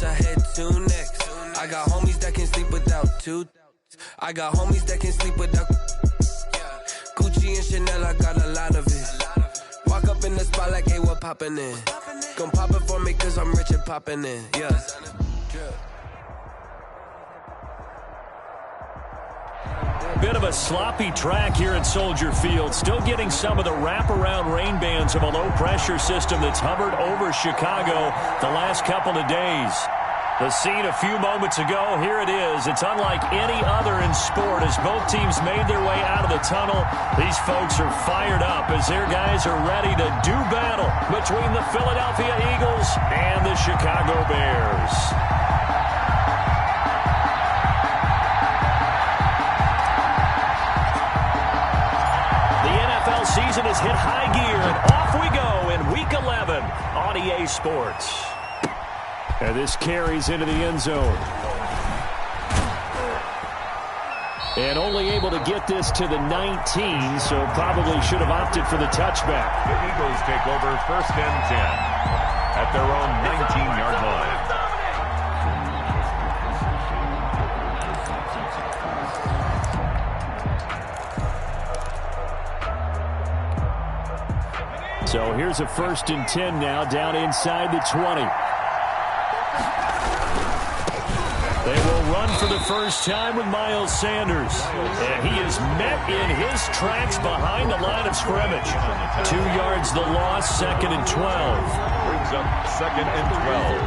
I head to next. I got homies that can sleep without two. I got homies that can sleep without Gucci and Chanel, I got a lot of it. Walk up in the spot like, hey, what poppin' in? Gon' pop it for me cause I'm rich and poppin' in, yeah. Bit of a sloppy track here at Soldier Field. Still getting some of the wraparound rain bands of a low-pressure system that's hovered over Chicago the last couple of days. The scene a few moments ago, here it is. It's unlike any other in sport as both teams made their way out of the tunnel. These folks are fired up as their guys are ready to do battle between the Philadelphia Eagles and the Chicago Bears. The NFL season has hit high gear, and off we go in Week 11 on EA Sports. And this carries into the end zone. And only able to get this to the 19, so probably should have opted for the touchback. The Eagles take over 1st and 10 at their own 19-yard line. So here's a 1st and 10 now, down inside the 20. They will run for the first time with Miles Sanders. And he is met in his tracks behind the line of scrimmage. 2 yards the loss, 2nd and 12. Brings up 2nd and 12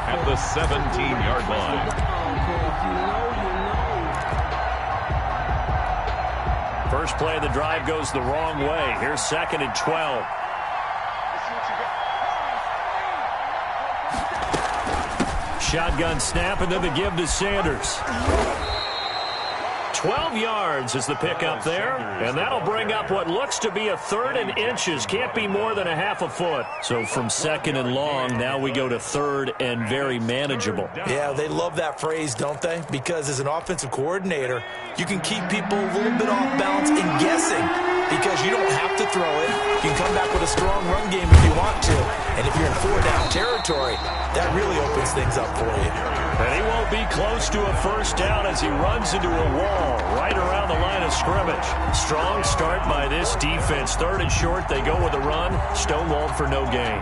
at the 17-yard line. First play of the drive goes the wrong way. Here's 2nd and 12. Shotgun snap, and then the give to Sanders. 12 yards is the pickup there, and that'll bring up what looks to be a 3rd and inches. Can't be more than a half a foot. So from 2nd and long, now we go to 3rd and very manageable. Yeah, they love that phrase, don't they? Because as an offensive coordinator, you can keep people a little bit off balance and guessing because you don't have to throw it. You can come back with a strong run game if you want to. And if you're in 4-down territory, that really opens things up for you. And he won't be close to a first down as he runs into a wall right around the line of scrimmage. Strong start by this defense. 3rd and short, they go with a run. Stonewalled for no gain.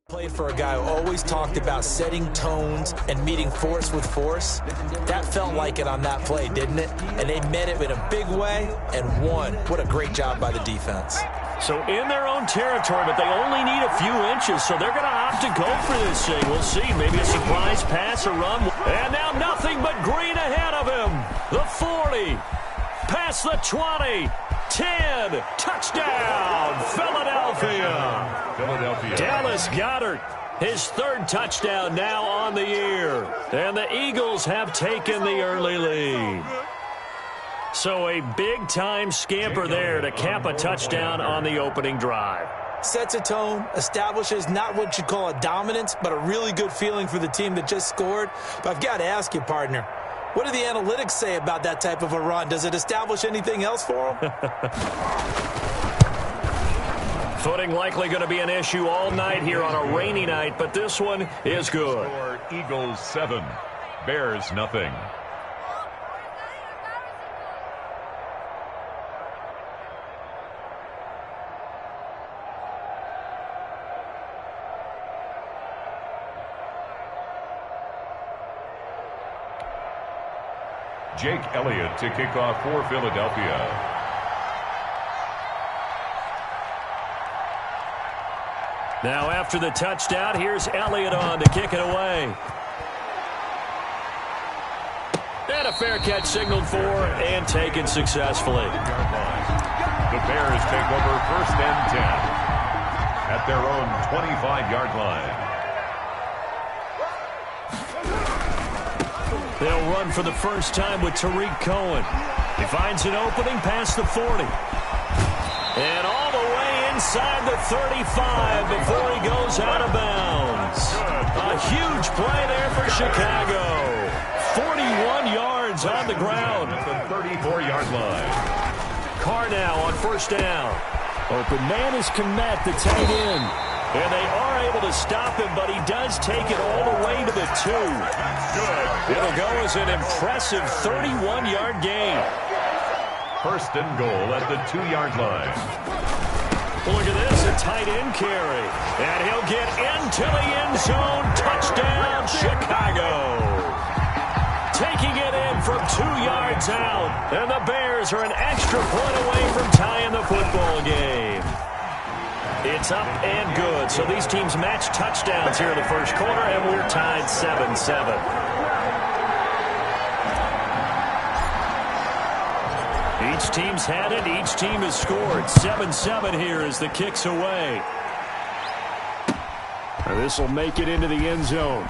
Played for a guy who always talked about setting tones and meeting force with force. That felt like it on that play, didn't it? And they met it in a big way and won. What a great job by the defense. So in their own territory, but they only need a few inches, so they're going to opt to go for this thing. We'll see. Maybe a surprise pass or run. And now nothing but green ahead of him. The 40, past the 20. 10, touchdown, Philadelphia. Dallas Goedert, his 3rd touchdown now on the year. And the Eagles have taken the early lead. So a big-time scamper there to cap a touchdown on the opening drive. Sets a tone, establishes not what you call a dominance, but a really good feeling for the team that just scored. But I've got to ask you, partner, what do the analytics say about that type of a run? Does it establish anything else for them? Footing likely going to be an issue all night here on a rainy night, but this one is good. Eagles 7, Bears nothing. Jake Elliott to kick off for Philadelphia. Now after the touchdown, here's Elliott on to kick it away. And a fair catch signaled for and taken successfully. The Bears take over 1st and 10. at their own 25-yard line. They'll run for the first time with Tariq Cohen. He finds an opening past the 40. And all the way inside the 35 before he goes out of bounds. A huge play there for Chicago. 41 yards on the ground. At the 34-yard line. Carr now on first down. Open man is Kmet, the tight end. And they are able to stop him, but he does take it all the way to the 2. Good. It'll go as an impressive 31-yard gain. First and goal at the 2-yard line. Look at this, a tight end carry. And he'll get into the end zone. Touchdown, Chicago. Taking it in from 2 yards out. And the Bears are an extra point away from tying the football game. It's up and good. So these teams match touchdowns here in the first quarter, and we're tied 7-7. Each team's had it. Each team has scored. 7-7 here as the kick's away. And this will make it into the end zone.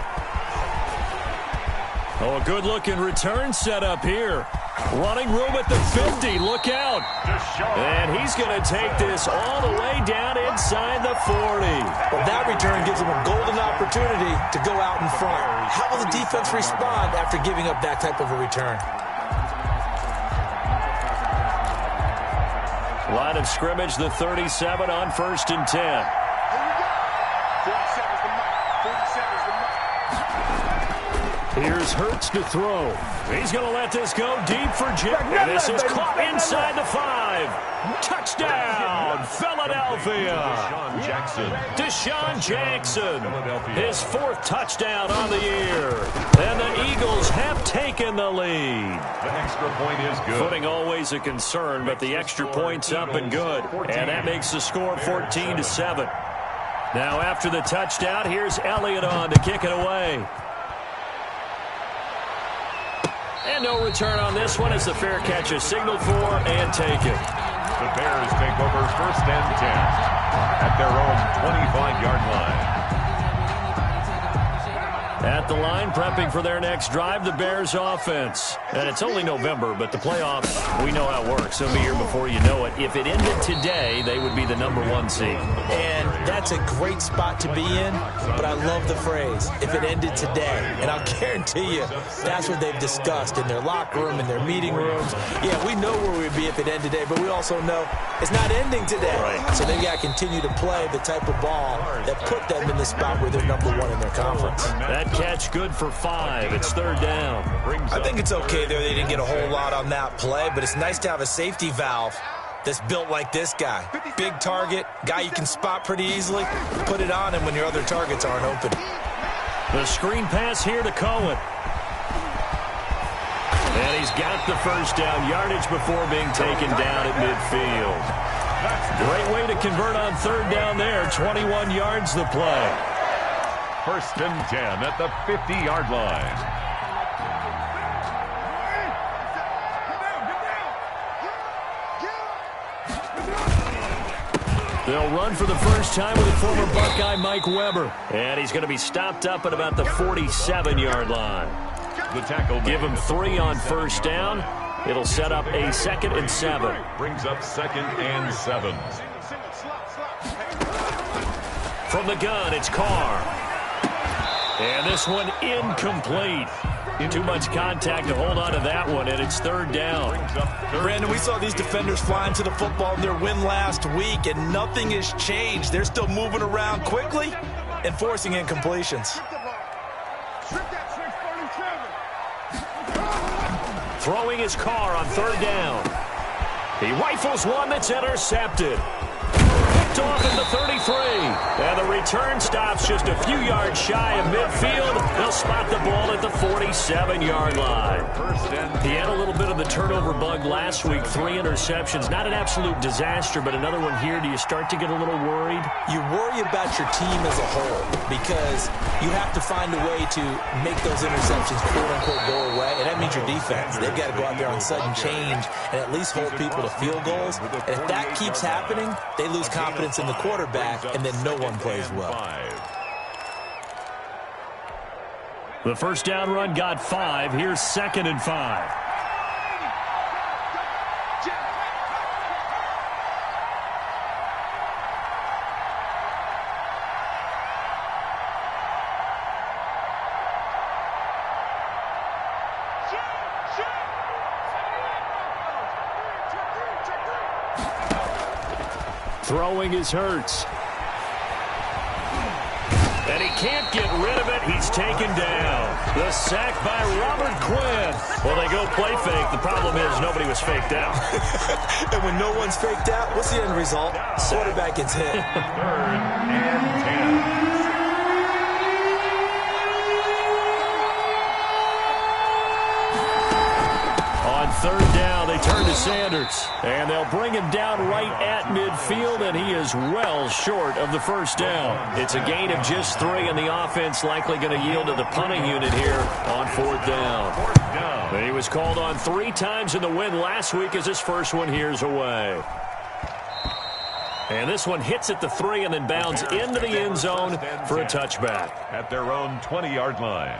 Oh, a good-looking return set up here. Running room at the 50. Look out. And he's going to take this all the way down inside the 40. Well, that return gives him a golden opportunity to go out in front. How will the defense respond after giving up that type of a return? Line of scrimmage, the 37 on first and 10. Here's Hurts to throw. He's going to let this go deep for Jim. And this is caught inside the 5. Touchdown, Philadelphia. Deshaun Jackson. His 4th touchdown on the year. And the Eagles have taken the lead. The extra point is good. Footing always a concern, but the extra point's up and good. And that makes the score 14-7. Now after the touchdown, here's Elliott on to kick it away. And no return on this one as the fair catch is signaled for and taken. The Bears take over first and 10 at their own 25-yard line. At the line, prepping for their next drive, the Bears offense. And it's only November, but the playoffs, we know how it works. They'll be here before you know it. If it ended today, they would be the #1 seed. And that's a great spot to be in, but I love the phrase, if it ended today. And I'll guarantee you, that's what they've discussed in their locker room, in their meeting rooms. Yeah, we know where we'd be if it ended today, but we also know it's not ending today. Right. So they've got to continue to play the type of ball that put them in the spot where they're #1 in their conference. That catch good for 5. It's 3rd down. I think it's okay there. They didn't get a whole lot on that play, but it's nice to have a safety valve that's built like this guy. Big target, guy you can spot pretty easily. Put it on him when your other targets aren't open. The screen pass here to Cohen. And he's got the first down yardage before being taken down at midfield. Great way to convert on 3rd down there. 21 yards the play. First and 10 at the 50-yard line. They'll run for the first time with former Buckeye Mike Weber. And he's going to be stopped up at about the 47-yard line. The tackle. Give him 3 on first down. It'll set up a 2nd and 7. Brings up 2nd and 7. From the gun, it's Carr. And this one incomplete. Too much contact to hold on to that one, and it's 3rd down. Brandon, we saw these defenders flying to the football in their win last week, and nothing has changed. They're still moving around quickly and forcing incompletions. Throwing his Carr on 3rd down. He rifles one that's intercepted. Picked off at the 33. And the return stops just a few yards shy of midfield. They'll spot the ball at the 47-yard line. He had a little bit of the turnover bug last week. 3 interceptions. Not an absolute disaster, but another one here. Do you start to get a little worried? You worry about your team as a whole because you have to find a way to make those interceptions quote-unquote go away, and that means your defense. They've got to go out there on sudden change and at least hold people to field goals. And if that keeps happening, they lose confidence confidence in the quarterback, and then no one plays well. The first down run got 5. Here's 2nd and 5. Throwing is Hurts. And he can't get rid of it. He's taken down. The sack by Robert Quinn. Well, they go play fake. The problem is nobody was faked out. And when no one's faked out, what's the end result? Quarterback gets hit. 3rd and 10. On 3rd down, they turn to Sanders. And they'll bring him down right at midfield, and he is well short of the first down. It's a gain of just 3, and the offense likely going to yield to the punting unit here on 4th down. He was called on 3 times in the win last week as his first one here's away. And this one hits at the 3 and then bounds into the end zone for a touchback. At their own 20-yard line.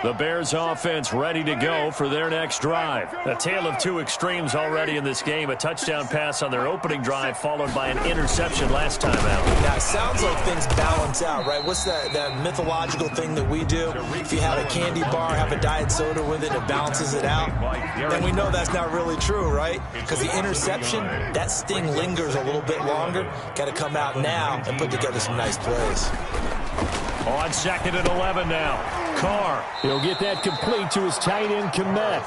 The Bears offense ready to go for their next drive. A tale of 2 extremes already in this game. A touchdown pass on their opening drive followed by an interception last time out. Now, it sounds like things balance out, right? What's that mythological thing that we do? If you have a candy bar, have a diet soda with it, it balances it out. Then we know that's not really true, right? Because the interception, that sting lingers a little bit longer. Got to come out now and put together some nice plays. On 2nd and 11 now. Carr, he'll get that complete to his tight end, Kmet.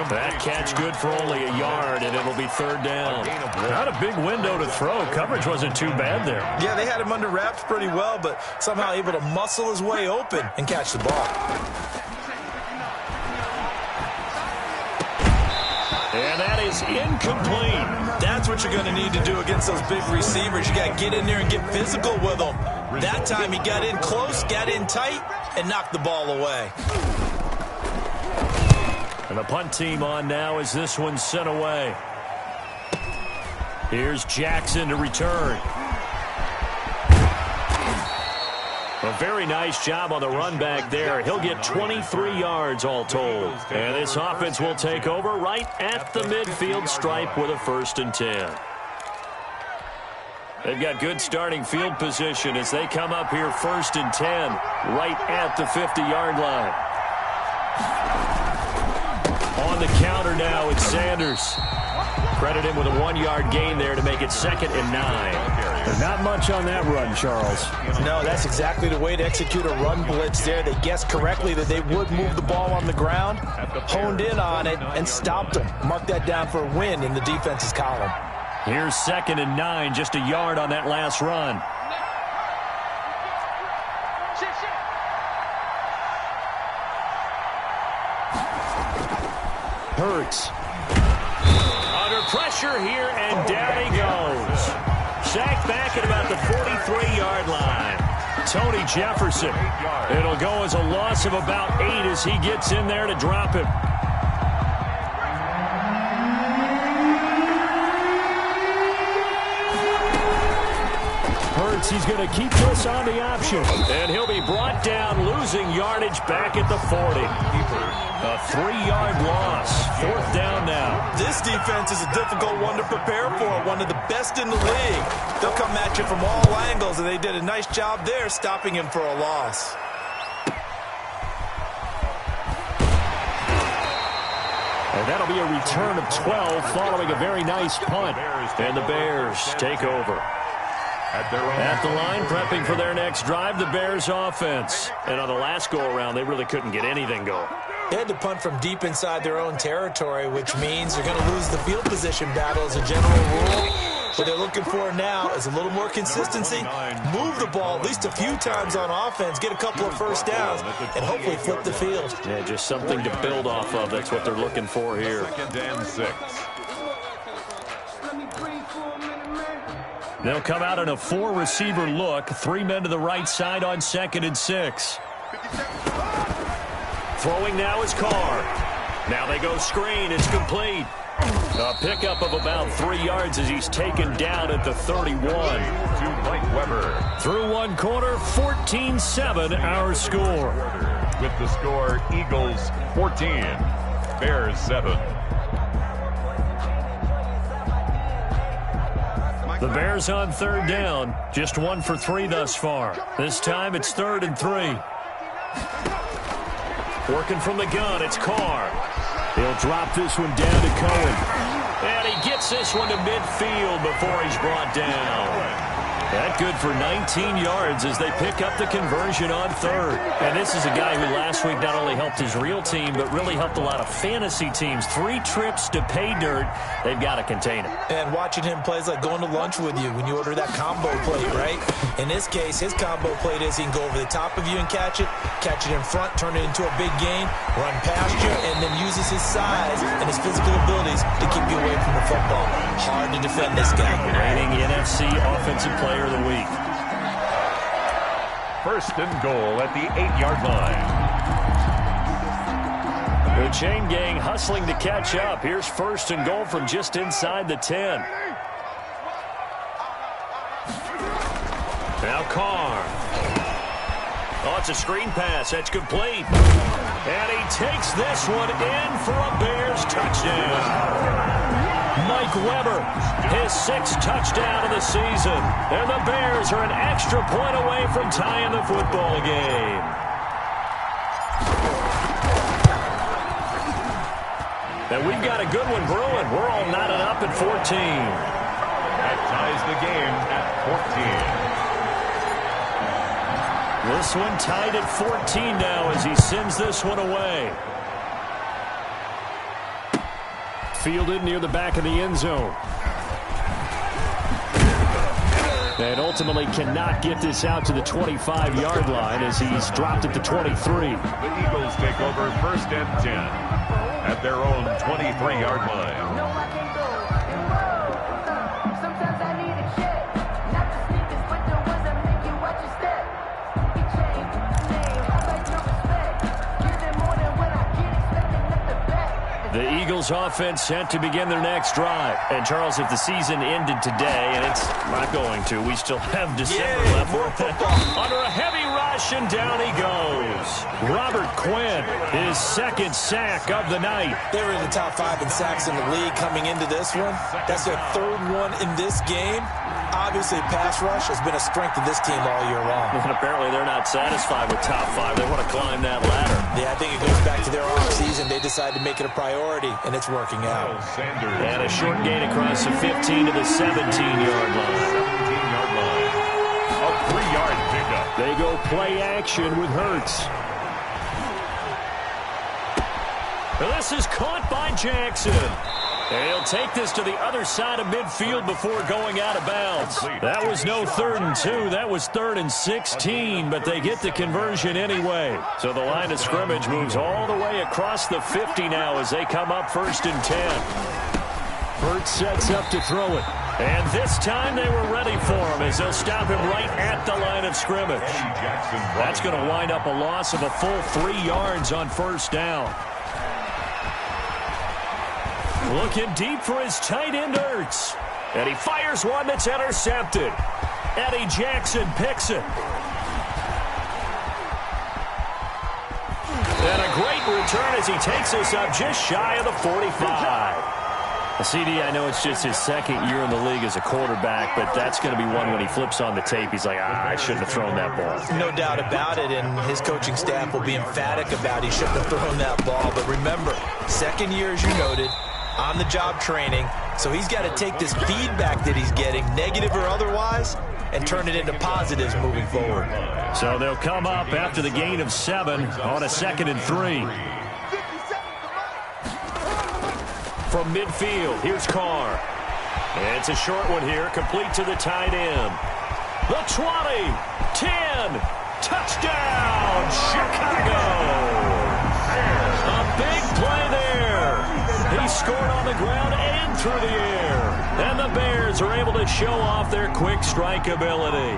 That catch good for only a yard, and it'll be 3rd down. Not a big window to throw. Coverage wasn't too bad there. Yeah, they had him under wraps pretty well, but somehow able to muscle his way open and catch the ball. And that is incomplete. That's what you're going to need to do against those big receivers. You got to get in there and get physical with them. That time he got in close, got in tight, and knocked the ball away. And the punt team on now as this one's sent away. Here's Jackson to return. A very nice job on the run back there. He'll get 23 yards all told. And this offense will take over right at the midfield stripe with a 1st and 10. They've got good starting field position as they come up here 1st and 10 right at the 50-yard line. On the counter now, it's Sanders. Credit him with a 1-yard gain there to make it 2nd and 9. There's not much on that run, Charles. No, that's exactly the way to execute a run blitz there. They guessed correctly that they would move the ball on the ground, honed in on it, and stopped them. Mark that down for a win in the defense's column. Here's 2nd and 9, just a yard on that last run. Hurts. Under pressure here, and down he goes. Sacked back at about the 43-yard line. Tony Jefferson. It'll go as a loss of about 8 as he gets in there to drop him. Hurts, he's going to keep this on the option. And he'll be brought down, losing yardage back at the 40. A 3-yard loss. 4th down now. This defense is a difficult one to prepare for, one of the best in the league. They'll come at you from all angles, and they did a nice job there stopping him for a loss. And that'll be a return of 12 following a very nice punt. And the Bears take over. At the line, prepping for their next drive, the Bears offense. And on the last go-around, they really couldn't get anything going. They had to punt from deep inside their own territory, which means they're going to lose the field position battle as a general rule. What they're looking for now is a little more consistency, move the ball at least a few times on offense, get a couple of first downs, and hopefully flip the field. Yeah, just something to build off of. That's what they're looking for here. 2nd and 6. They'll come out in a 4-receiver look. 3 men to the right side on 2nd and 6. Throwing now is Carr. Now they go screen. It's complete. A pickup of about 3 yards as he's taken down at the 31. To Mike Weber. Through one quarter, 14-7 our score. With the score, Eagles 14, Bears 7. The Bears on third down, just 1 for 3 thus far. This time it's 3rd and 3. Working from the gun, it's Carr. He'll drop this one down to Cohen. And he gets this one to midfield before he's brought down. That good for 19 yards as they pick up the conversion on 3rd. And this is a guy who last week not only helped his real team, but really helped a lot of fantasy teams. 3 trips to pay dirt. They've got to contain him. And watching him play is like going to lunch with you when you order that combo plate, right? In this case, his combo plate is he can go over the top of you and catch it in front, turn it into a big gain, run past you, and then uses his size and his physical abilities to keep you away from the football. Hard to defend this guy. Reigning NFC Offensive Player of the Week. 1st and goal at the 8-yard line. The chain gang hustling to catch up. Here's 1st and goal from just inside the 10. Now Carr. Oh, it's a screen pass. That's complete. And he takes this one in for a Bears touchdown. Mike Weber, his 6th touchdown of the season. And the Bears are an extra point away from tying the football game. And we've got a good one brewing. We're all knotted up at 14. That ties the game at 14. This one tied at 14 now as he sends this one away. Fielded near the back of the end zone. And ultimately cannot get this out to the 25-yard line as he's dropped at the 23. The Eagles take over 1st and 10 at their own 23-yard line. The Eagles offense set to begin their next drive. And Charles, if the season ended today, and it's not going to, we still have December left. Under a heavy rush, and down he goes. Robert Quinn, his 2nd sack of the night. They were in the top 5 in sacks in the league coming into this one. That's their 3rd one in this game. Obviously, pass rush has been a strength of this team all year long. And apparently they're not satisfied with top 5. They want to climb that ladder. Yeah, I think it goes back to their offseason. They decided to make it a priority, and it's working out. And a short gain across the 15 to the 17-yard line. 17-yard line. A 3-yard pickup. They go play action with Hurts. This is caught by Jackson. And he'll take this to the other side of midfield before going out of bounds. That was no 3rd and 2. That was 3rd and 16, but they get the conversion anyway. So the line of scrimmage moves all the way across the 50 now as they come up 1st and 10. Hurts sets up to throw it. And this time they were ready for him as they'll stop him right at the line of scrimmage. That's going to wind up a loss of a full 3 yards on 1st down. Looking deep for his tight end, Hurts. And he fires one that's intercepted. Eddie Jackson picks it. And a great return as he takes us up just shy of the 45. CD, I know it's just his 2nd year in the league as a quarterback, but that's going to be one when he flips on the tape. He's like, I shouldn't have thrown that ball. No doubt about it, and his coaching staff will be emphatic about he shouldn't have thrown that ball. But remember, 2nd year, as you noted, on-the-job training, so he's got to take this feedback that he's getting, negative or otherwise, and turn it into positives moving forward. So they'll come up after the gain of 7 on a 2nd and 3. From midfield, here's Carr. And it's a short one here, complete to the tight end. The 20, 10, touchdown, Chicago! A big play there. He scored on the ground and through the air. And the Bears are able to show off their quick strike ability.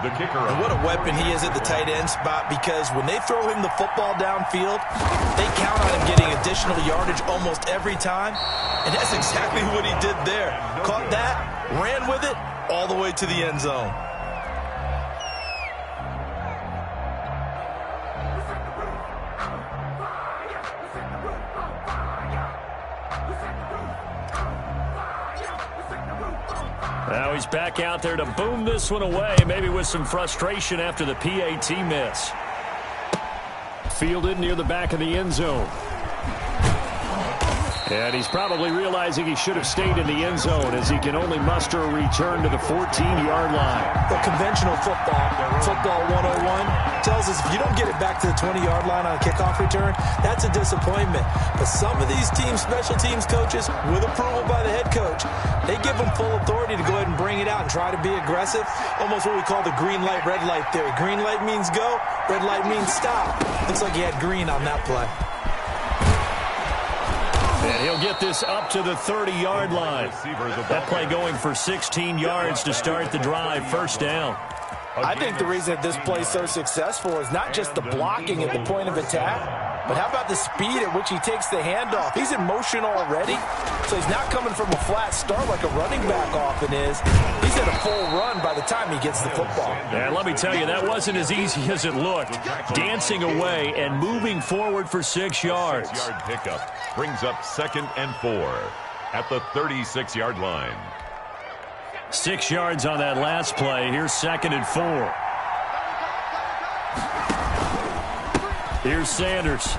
The kicker. And what a weapon he is at the tight end spot, because when they throw him the football downfield, they count on him getting additional yardage almost every time. And that's exactly what he did there. Caught that, ran with it, all the way to the end zone. Now he's back out there to boom this one away, maybe with some frustration after the PAT miss. Fielded near the back of the end zone. And he's probably realizing he should have stayed in the end zone, as he can only muster a return to the 14-yard line. The conventional football 101, tells us if you don't get it back to the 20-yard line on a kickoff return, that's a disappointment. But some of these special teams coaches, with approval by the head coach, they give them full authority to go ahead and bring it out and try to be aggressive. Almost what we call the green light, red light theory. Green light means go, red light means stop. Looks like he had green on that play. And he'll get this up to the 30-yard line. That play going for 16 yards to start the drive, first down. I think the reason that this play is so successful is not just the blocking at the point of attack, but how about the speed at which he takes the handoff? He's in motion already, so he's not coming from a flat start like a running back often is. He's at a full run by the time he gets the football. And let me tell you, that wasn't as easy as it looked. Dancing away and moving forward for 6 yards. 6-yard pickup brings up 2nd and 4 at the 36-yard line. 6 yards on that last play. Here's 2nd and 4. Here's Sanders.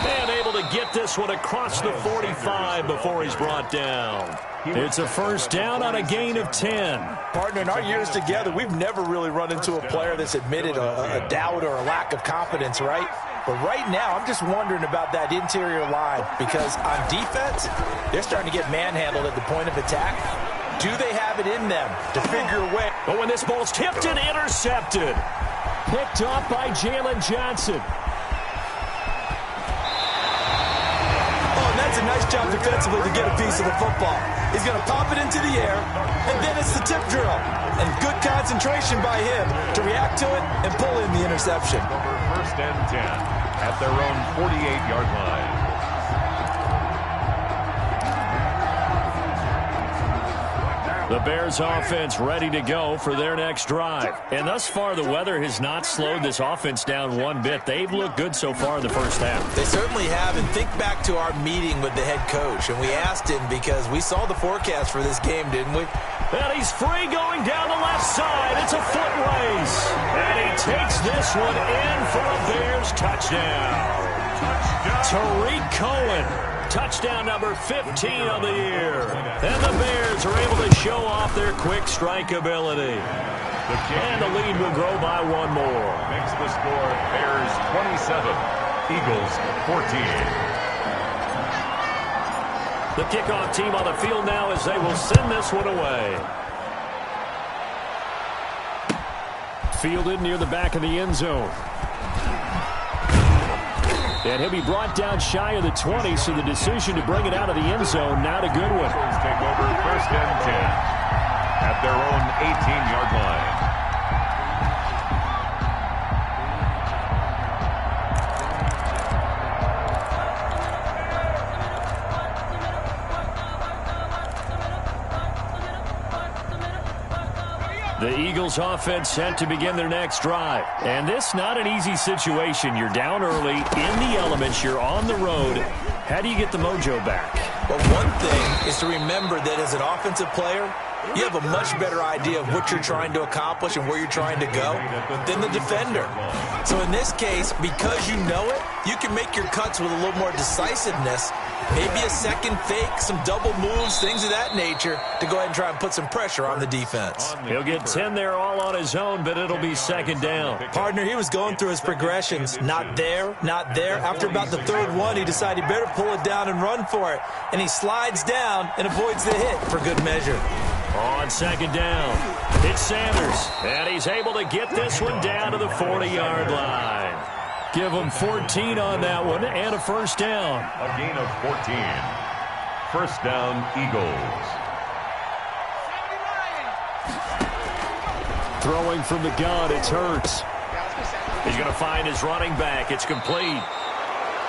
And able to get this one across the 45 before he's brought down. It's a first down on a gain of 10. Partner, in our years together, we've never really run into a player that's admitted a doubt or a lack of confidence, right? But right now, I'm just wondering about that interior line, because on defense, they're starting to get manhandled at the point of attack. Do they have it in them to figure a way? But when this ball's tipped and intercepted, picked up by Jalen Johnson. Oh, and that's a nice job defensively to get a piece of the football. He's going to pop it into the air, and then it's the tip drill. And good concentration by him to react to it and pull in the interception. Over 1st and 10 at their own 48-yard line. The Bears offense ready to go for their next drive. And thus far, the weather has not slowed this offense down one bit. They've looked good so far in the first half. They certainly have. And think back to our meeting with the head coach. And we asked him, because we saw the forecast for this game, didn't we? And he's free going down the left side. It's a foot race. And he takes this one in for a Bears touchdown. Tariq Cohen. Touchdown number 15 of the year. And the Bears are able to show off their quick strike ability. And the lead will grow by one more. Makes the score Bears 27, Eagles 14. The kickoff team on the field now as they will send this one away. Fielded near the back of the end zone. And he'll be brought down shy of the 20, so the decision to bring it out of the end zone, not a good one. Take over 1st and 10 at their own 18-yard line. The Eagles offense set to begin their next drive. And this not an easy situation. You're down early, in the elements, you're on the road. How do you get the mojo back? Well, one thing is to remember that as an offensive player, you have a much better idea of what you're trying to accomplish and where you're trying to go than the defender. So in this case, because you know it, you can make your cuts with a little more decisiveness. Maybe a second fake, some double moves, things of that nature, to go ahead and try and put some pressure on the defense. He'll get 10 there all on his own, but it'll be 2nd down. Partner, he was going through his progressions. Not there, not there. After about the 3rd one, he decided he better pull it down and run for it. And he slides down and avoids the hit for good measure. On 2nd down, it's Sanders. And he's able to get this one down to the 40-yard line. Give him 14 on that one and a first down. A gain of 14. First down, Eagles. Throwing from the gun, it's Hurts. He's going to find his running back. It's complete.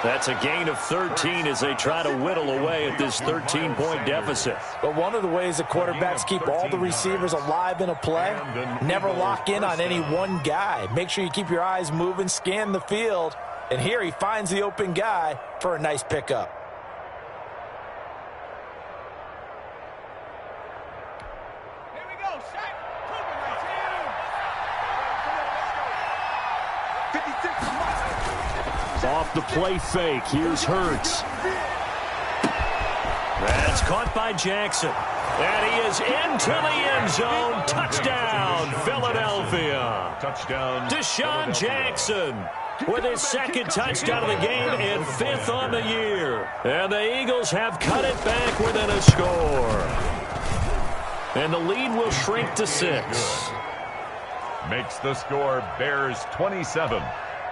That's a gain of 13 as they try to whittle away at this 13-point deficit. But one of the ways the quarterbacks keep all the receivers alive in a play, never lock in on any one guy. Make sure you keep your eyes moving, scan the field, and here he finds the open guy for a nice pickup. Off the play fake, here's Hurts. That's caught by Jackson. And he is into the end zone. Touchdown, Philadelphia. Touchdown, Deshaun Jackson with his second touchdown of the game and 5th on the year. And the Eagles have cut it back within a score. And the lead will shrink to 6. Makes the score Bears 27.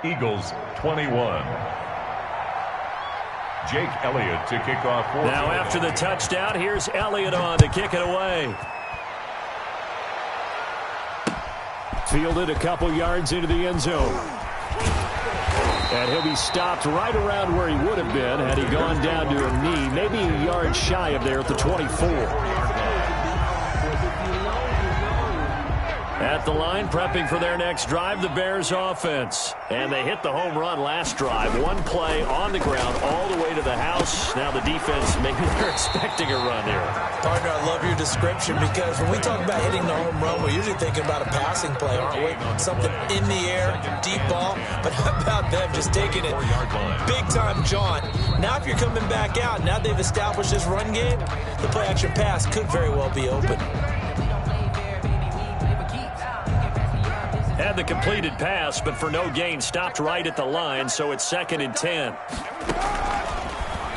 Eagles 21. Jake Elliott to kick off. Now after the touchdown, here's Elliott on to kick it away. Fielded a couple yards into the end zone. And he'll be stopped right around where he would have been had he gone down to a knee, maybe a yard shy of there at the 24. At the line, prepping for their next drive, the Bears offense. And they hit the home run last drive. One play on the ground all the way to the house. Now the defense, maybe they're expecting a run here. Partner, I love your description because when we talk about hitting the home run, we're usually thinking about a passing play, aren't we? Something in the air, deep ball. But how about them just taking it big-time jaunt? Now if you're coming back out, now they've established this run game, the play-action pass could very well be open. Had the completed pass, but for no gain, stopped right at the line, so it's 2nd and 10.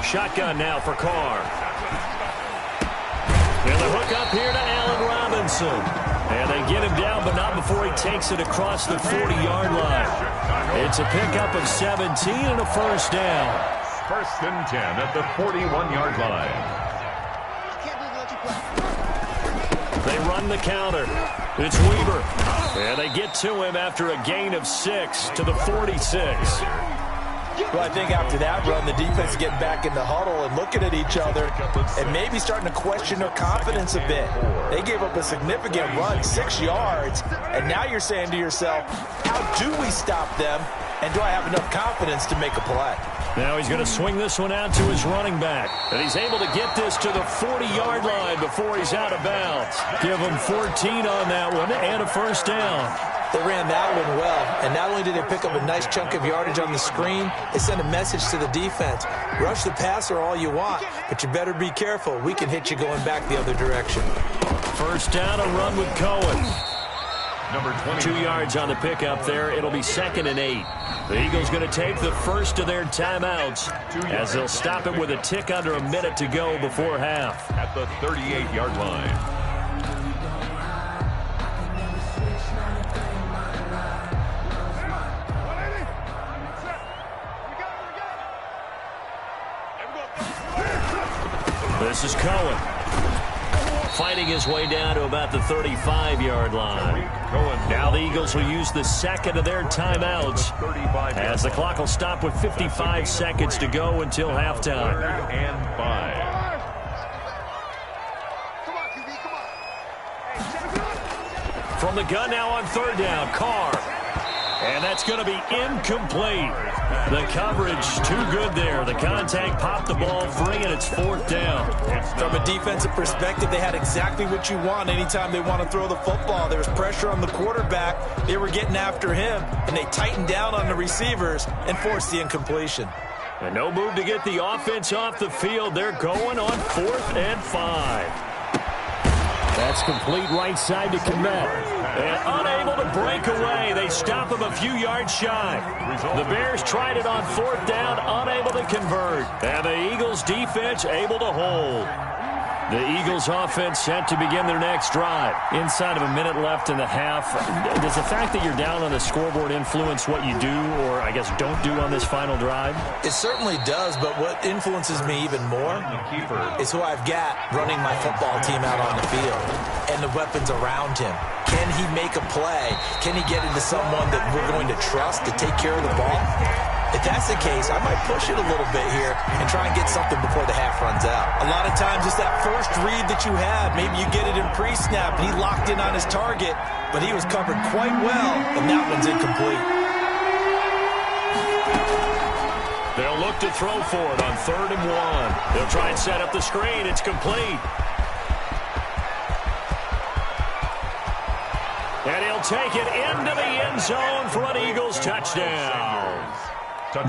Shotgun now for Carr. And the hook up here to Allen Robinson. And they get him down, but not before he takes it across the 40-yard line. It's a pickup of 17 and a first down. 1st and 10 at the 41-yard line. They run the counter. It's Weaver. And they get to him after a gain of 6 to the 46. Well, I think after that run, the defense getting back in the huddle and looking at each other and maybe starting to question their confidence a bit. They gave up a significant run, 6 yards, and now you're saying to yourself, how do we stop them, and do I have enough confidence to make a play? Now he's going to swing this one out to his running back. And he's able to get this to the 40-yard line before he's out of bounds. Give him 14 on that one and a first down. They ran that one well, and not only did they pick up a nice chunk of yardage on the screen, they sent a message to the defense. Rush the passer all you want, but you better be careful. We can hit you going back the other direction. First down, a run with Cohen. Number 20. 2 yards on the pickup there. It'll be 2nd and 8. The Eagles going to take the first of their timeouts as they'll stop it with a tick under a minute to go before half. At the 38-yard line. This is Cohen. Fighting his way down to about the 35-yard line. Now the Eagles will use the second of their timeouts as the clock will stop with 55 seconds to go until halftime. And 5. From the gun now on 3rd down, Carr. And that's going to be incomplete. The coverage too good there. The contact popped the ball free, and it's 4th down. From a defensive perspective, they had exactly what you want anytime they want to throw the football. There was pressure on the quarterback. They were getting after him, and they tightened down on the receivers and forced the incompletion. And no move to get the offense off the field. They're going on 4th and 5. That's complete right side to Kmet. And unable to break away. They stop him a few yards shy. The Bears tried it on 4th down, unable to convert. And the Eagles defense able to hold. The Eagles offense set to begin their next drive. Inside of a minute left in the half. Does the fact that you're down on the scoreboard influence what you do, or I guess don't do on this final drive? It certainly does, but what influences me even more is who I've got running my football team out on the field and the weapons around him. can he make a play? Can he get into someone that we're going to trust to take care of the ball? If that's the case, I might push it a little bit here and try and get something before the half runs out. A lot of times it's that first read that you have. Maybe you get it in pre-snap, and he locked in on his target, but he was covered quite well, and that one's incomplete. They'll look to throw for it on 3rd and 1. They'll try and set up the screen. It's complete. And he'll take it into the end zone for an Eagles touchdown.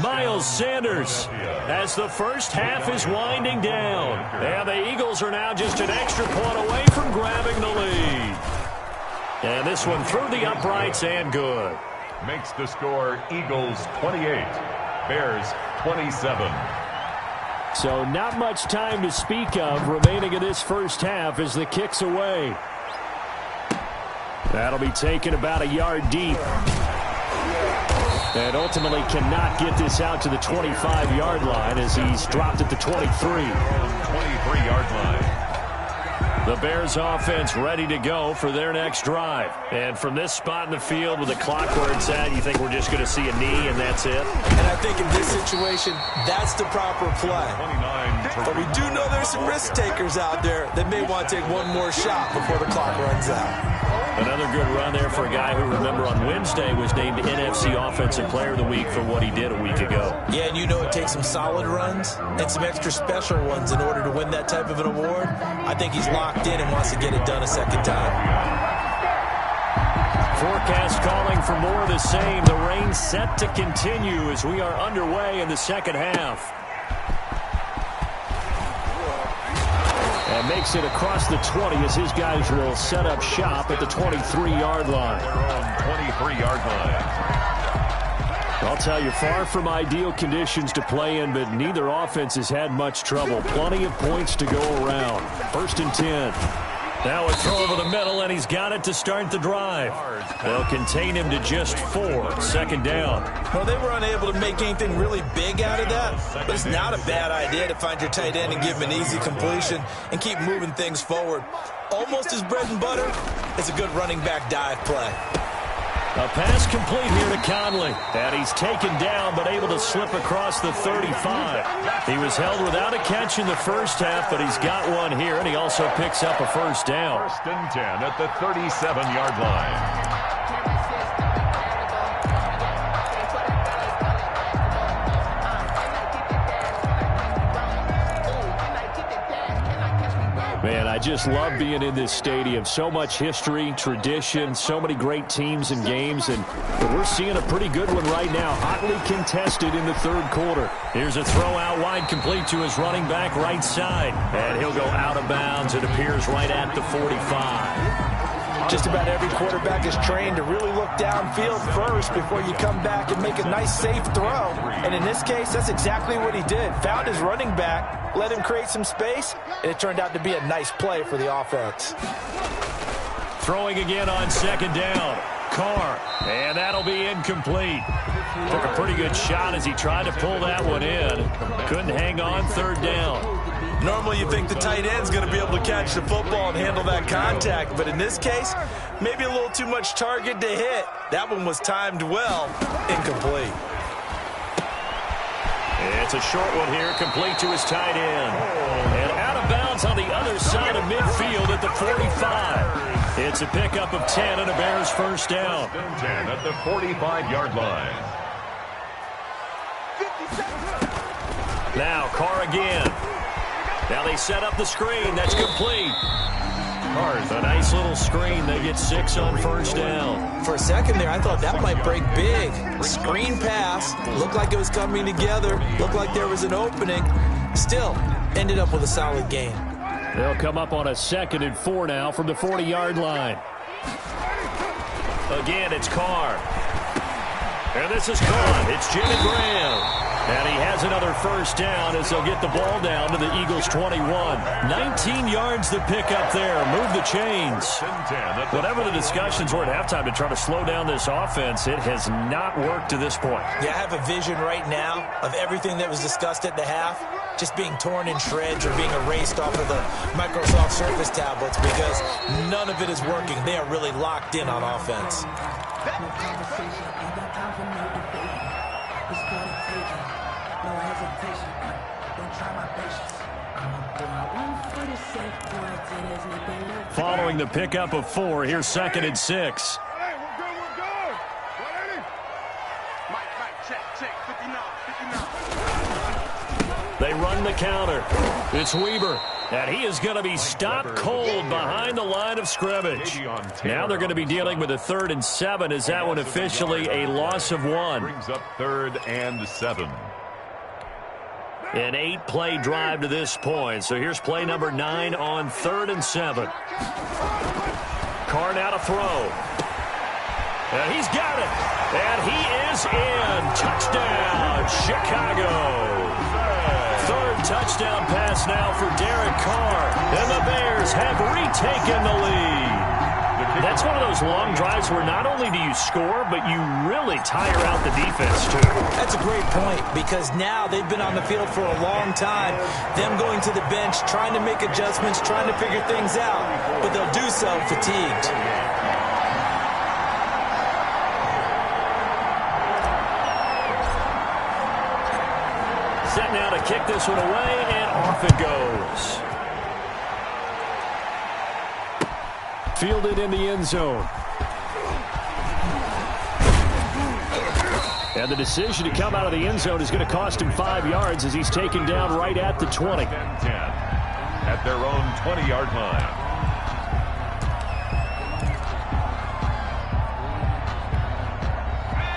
Miles Sanders as the first half is winding down. And the Eagles are now just an extra point away from grabbing the lead. And this one through the uprights and good. Makes the score Eagles 28, Bears 27. So not much time to speak of remaining in this first half as the kick's away. That'll be taken about a yard deep. And ultimately cannot get this out to the 25-yard line as he's dropped at the 23. 23-yard line. The Bears offense ready to go for their next drive. And from this spot in the field with the clock where it's at, you think we're just going to see a knee and that's it? And I think in this situation, that's the proper play. But we do know there's some risk takers out there that may want to take one more shot before the clock runs out. Another good run there for a guy who, remember, on Wednesday was named NFC Offensive Player of the Week for what he did a week ago. Yeah, and you know it takes some solid runs and some extra special ones in order to win that type of an award. I think he's locked in and wants to get it done a second time. Forecast calling for more of the same. The rain set to continue as we are underway in the second half. And makes it across the 20 as his guys will set up shop at the 23-yard line. Their own 23-yard line. I'll tell you, far from ideal conditions to play in, but neither offense has had much trouble. Plenty of points to go around. 1st and 10. Now a throw over the middle, and he's got it to start the drive. They'll contain him to just 4. 2nd down. Well, they were unable to make anything really big out of that, but it's not a bad idea to find your tight end and give him an easy completion and keep moving things forward. Almost his bread and butter. It's a good running back dive play. A pass complete here to Conley. And he's taken down but able to slip across the 35. He was held without a catch in the first half, but he's got one here, and he also picks up a 1st down. 1st and 10 at the 37-yard line. Man, I just love being in this stadium. So much history, tradition, so many great teams and games, and we're seeing a pretty good one right now. Hotly contested in the 3rd quarter. Here's a throw out wide complete to his running back right side. And he'll go out of bounds. It appears right at the 45. Just about every quarterback is trained to really look downfield first before you come back and make a nice, safe throw. And in this case, that's exactly what he did. Found his running back, let him create some space, and it turned out to be a nice play for the offense. Throwing again on 2nd down. Carr, and that'll be incomplete. Took a pretty good shot as he tried to pull that one in. Couldn't hang on 3rd down. Normally you think the tight end's going to be able to catch the football and handle that contact, but in this case, maybe a little too much target to hit. That one was timed well. Incomplete. It's a short one here, complete to his tight end. And out of bounds on the other side of midfield at the 45. It's a pickup of 10 and a Bears 1st down. 10 at the 45-yard line. Now Carr again. Now they set up the screen. That's complete. Carr's a nice little screen. They get 6 on 1st down. For a second there, I thought that might break big. Screen pass. Looked like it was coming together. Looked like there was an opening. Still, ended up with a solid gain. They'll come up on a 2nd and 4 now from the 40-yard line. Again, it's Carr. And this is caught. It's Jimmy Graham. And he has another 1st down as they'll get the ball down to the Eagles' 21. 19 yards to pick up there. Move the chains. Whatever the discussions were at halftime to try to slow down this offense, it has not worked to this point. Yeah, I have a vision right now of everything that was discussed at the half just being torn in shreds or being erased off of the Microsoft Surface tablets because none of it is working. They are really locked in on offense. Following the pickup of 4, here's 2nd and 6. They run the counter. It's Weber. And he is going to be stopped cold behind the line of scrimmage. Now they're going to be dealing with a 3rd and 7. Is that one officially a loss of 1? Brings up 3rd and 7. An 8-play drive to this point. So here's play number 9 on 3rd and 7. Carr now to throw. And he's got it. And he is in. Touchdown, Chicago. 3rd touchdown pass now for Derek Carr. And the Bears have retaken the lead. That's one of those long drives where not only do you score, but you really tire out the defense, too. That's a great point because now they've been on the field for a long time. Them going to the bench, trying to make adjustments, trying to figure things out, but they'll do so fatigued. Set now to kick this one away, and off it goes. Fielded in the end zone. And the decision to come out of the end zone is going to cost him 5 yards as he's taken down right at the 20. 10 at their own 20-yard line.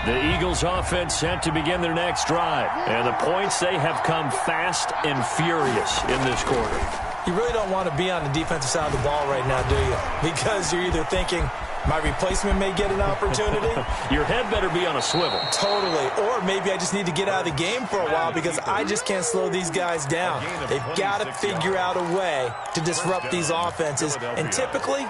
The Eagles offense set to begin their next drive. And the points, they have come fast and furious in this quarter. You really don't want to be on the defensive side of the ball right now, do you? Because you're either thinking, my replacement may get an opportunity. Your head better be on a swivel. Totally. Or maybe I just need to get out of the game for a while because I just can't slow these guys down. They've got to figure out a way to disrupt these offenses. And typically,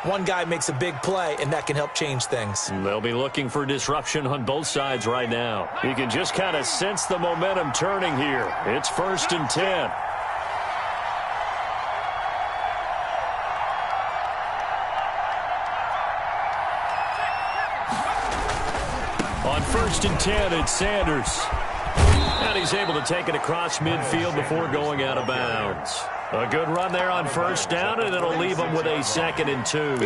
one guy makes a big play, and that can help change things. They'll be looking for disruption on both sides right now. You can just kind of sense the momentum turning here. It's 1st and 10. On 1st and 10, it's Sanders. And he's able to take it across midfield before going out of bounds. A good run there on 1st down, and it'll leave them with a 2nd and 2.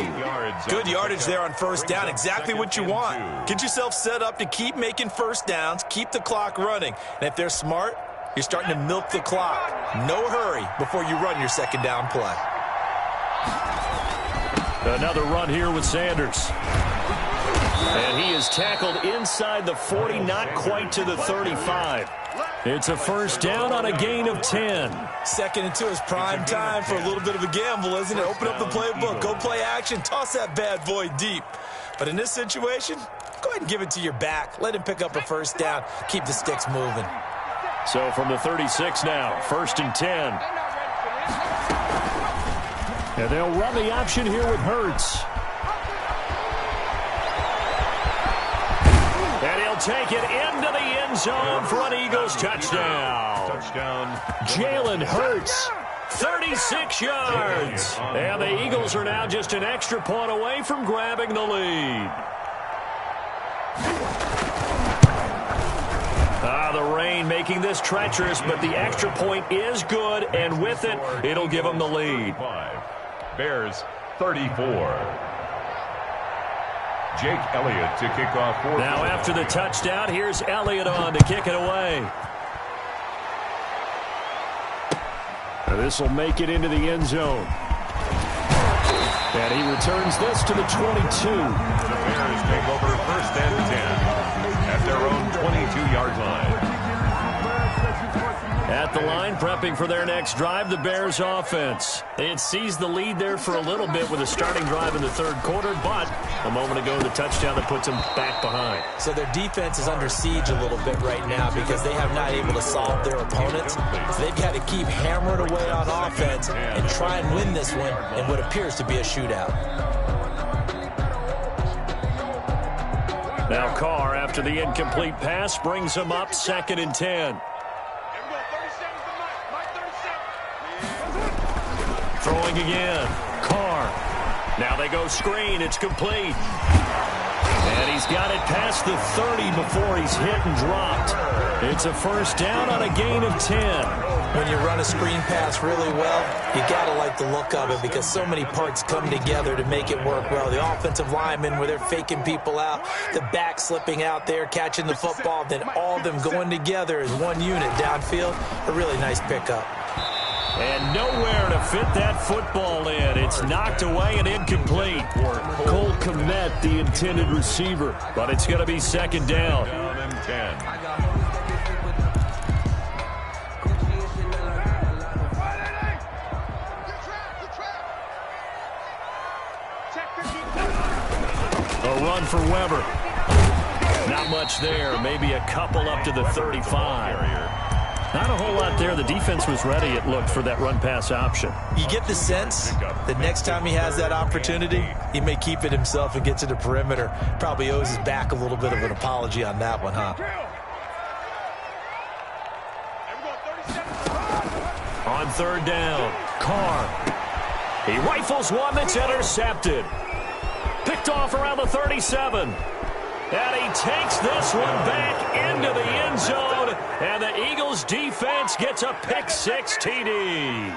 Good yardage there on 1st down. Exactly what you want. Get yourself set up to keep making 1st downs, keep the clock running. And if they're smart, you're starting to milk the clock. No hurry before you run your 2nd down play. Another run here with Sanders. And he is tackled inside the 40, not quite to the 35. It's a 1st down on a gain of 10. 2nd and 2 is prime time for a little bit of a gamble, isn't it? Open up the playbook, go play action, toss that bad boy deep. But in this situation, go ahead and give it to your back. Let him pick up a 1st down. Keep the sticks moving. So from the 36 now, 1st and 10. And they'll run the option here with Hurts. And he'll take it into the end zone for an Eagles touchdown. Jalen Hurts, 36 yards. And the Eagles are now just an extra point away from grabbing the lead. The rain making this treacherous, but the extra point is good, and with it, it'll give them the lead. Bears 34. Jake Elliott to kick off. Now after the touchdown, here's Elliott on to kick it away. This will make it into the end zone. And he returns this to the 22. The Bears take over 1st and 10 at their own 22-yard line. At the line, prepping for their next drive, the Bears offense. They had seized the lead there for a little bit with a starting drive in the 3rd quarter, but a moment ago, the touchdown that puts them back behind. So their defense is under siege a little bit right now because they have not able to solve their opponents. So they've got to keep hammering away on offense and try and win this one in what appears to be a shootout. Now Carr, after the incomplete pass, brings him up 2nd and 10. Throwing again. Carr. Now they go screen. It's complete. And he's got it past the 30 before he's hit and dropped. It's a first down on a gain of 10. When you run a screen pass really well, you got to like the look of it because so many parts come together to make it work well. The offensive linemen, where they're faking people out, the back slipping out there, catching the football, then all of them going together as one unit downfield. A really nice pickup. And nowhere to fit that football in. It's knocked away and incomplete. Cole Kmet, the intended receiver, but it's going to be second down. Down and 10. A run for Weber. Not much there. Maybe a couple up to the 35. Not a whole lot there. The defense was ready, it looked, for that run-pass option. You get the sense that next time he has that opportunity, he may keep it himself and get to the perimeter. Probably owes his back a little bit of an apology on that one, huh? On third down, Carr. He rifles one that's intercepted. Picked off around the 37. And he takes this one back into the end zone. And the Eagles defense gets a pick-6 TD.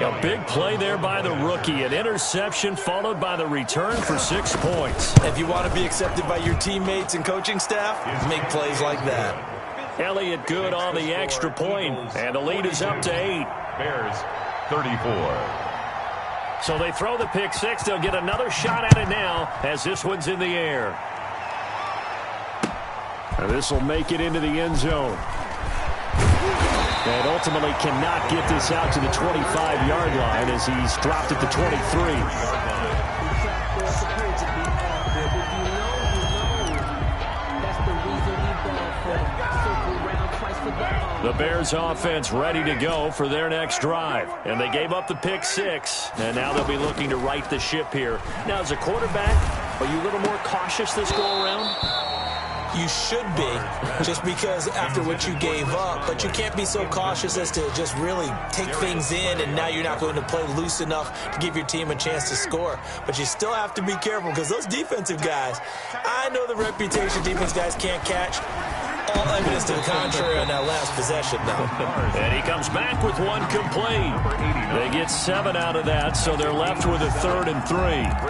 A big play there by the rookie. An interception followed by the return for 6 points. If you want to be accepted by your teammates and coaching staff, make plays like that. Elliott good on the extra point. And the lead is up to 8. Bears 34. So they throw the pick-6. They'll get another shot at it now as this one's in the air. And this will make it into the end zone. And ultimately cannot get this out to the 25-yard line as he's dropped at the 23. The Bears offense ready to go for their next drive. And they gave up the pick-6, and now they'll be looking to right the ship here. Now, as a quarterback, are you a little more cautious this go-around? You should be, just because after what you gave up, but you can't be so cautious as to just really take things in, and now you're not going to play loose enough to give your team a chance to score. But you still have to be careful because those defensive guys, I know the reputation defense guys can't catch. All evidence to the contrary on that last possession, though. And he comes back with one complete. They get 7 out of that, so they're left with a 3rd and 3.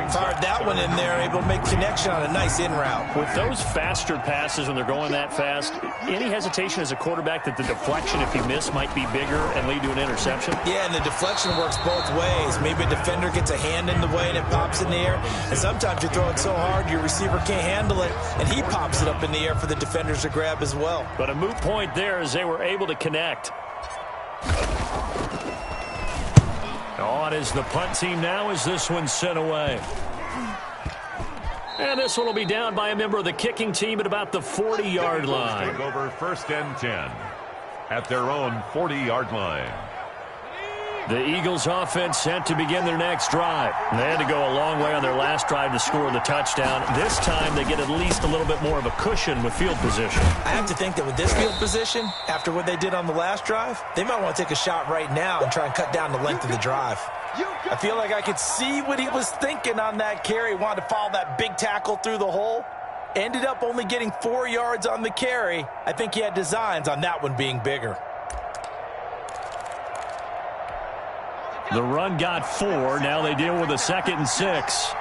Fired that one in there, able to make connection on a nice in route. With those faster passes when they're going that fast, any hesitation as a quarterback that the deflection, if you miss, might be bigger and lead to an interception? Yeah, and the deflection works both ways. Maybe a defender gets a hand in the way and it pops in the air. And sometimes you throw it so hard your receiver can't handle it, and he pops it up in the air for the defenders to grab as well. But a moot point there as they were able to connect. On is the punt team now as this one's sent away. And this one will be down by a member of the kicking team at about the 40-yard line. Take over 1st and 10 at their own 40-yard line. The Eagles offense sent to begin their next drive. They had to go a long way on their last drive to score the touchdown. This time they get at least a little bit more of a cushion with field position. I have to think that with this field position, after what they did on the last drive, they might want to take a shot right now and try and cut down the length of the drive. I feel like I could see what he was thinking on that carry. Wanted to follow that big tackle through the hole. Ended up only getting 4 yards on the carry. I think he had designs on that one being bigger. The run got 4. Now they deal with a 2nd and 6.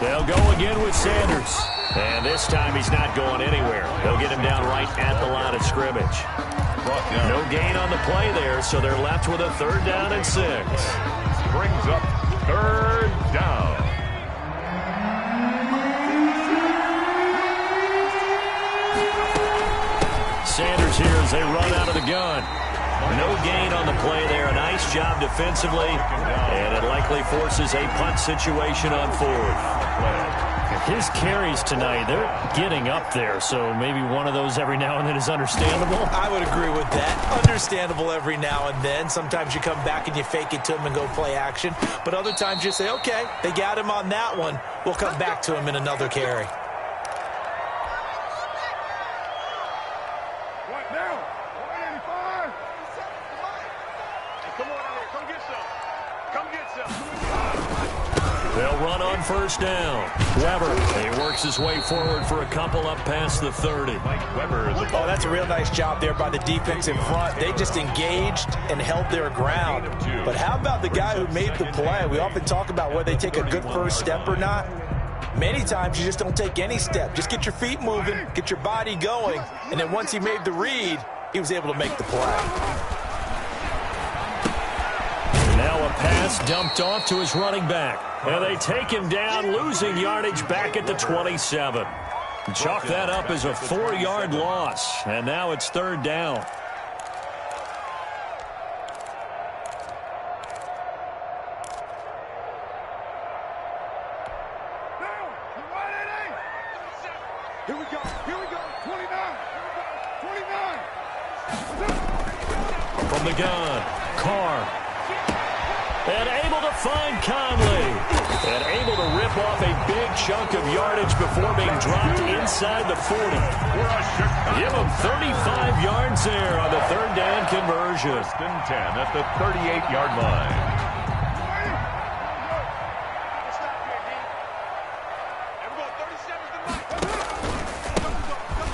They'll go again with Sanders. And this time he's not going anywhere. They'll get him down right at the line of scrimmage. No gain on the play there, so they're left with a 3rd down and 6. Brings up 3rd down. Sanders here as they run out of the gun. No gain on the play there. A nice job defensively. And it likely forces a punt situation on 4th. His carries tonight, they're getting up there. So maybe one of those every now and then is understandable. I would agree with that. Understandable every now and then. Sometimes you come back and you fake it to him and go play action. But other times you say, okay, they got him on that one. We'll come back to him in another carry. They'll run on first down. Weber, he works his way forward for a couple up past the 30. Mike Weber is Oh, that's a real nice job there by the defense in front. They just engaged and held their ground. But how about the guy who made the play? We often talk about whether they take a good first step or not. Many times you just don't take any step. Just get your feet moving, get your body going, and then once he made the read, he was able to make the play. Now a pass dumped off to his running back. And they take him down, losing yardage back at the 27. Chalk that up as a 4-yard loss. And now it's third down. Here we go. 29. From the gun, Carr. And able to find Conley. And able to rip off a big chunk of yardage before being dropped inside the 40. Give him 35 yards there on the third down conversion. 1st and 10 at the 38-yard line.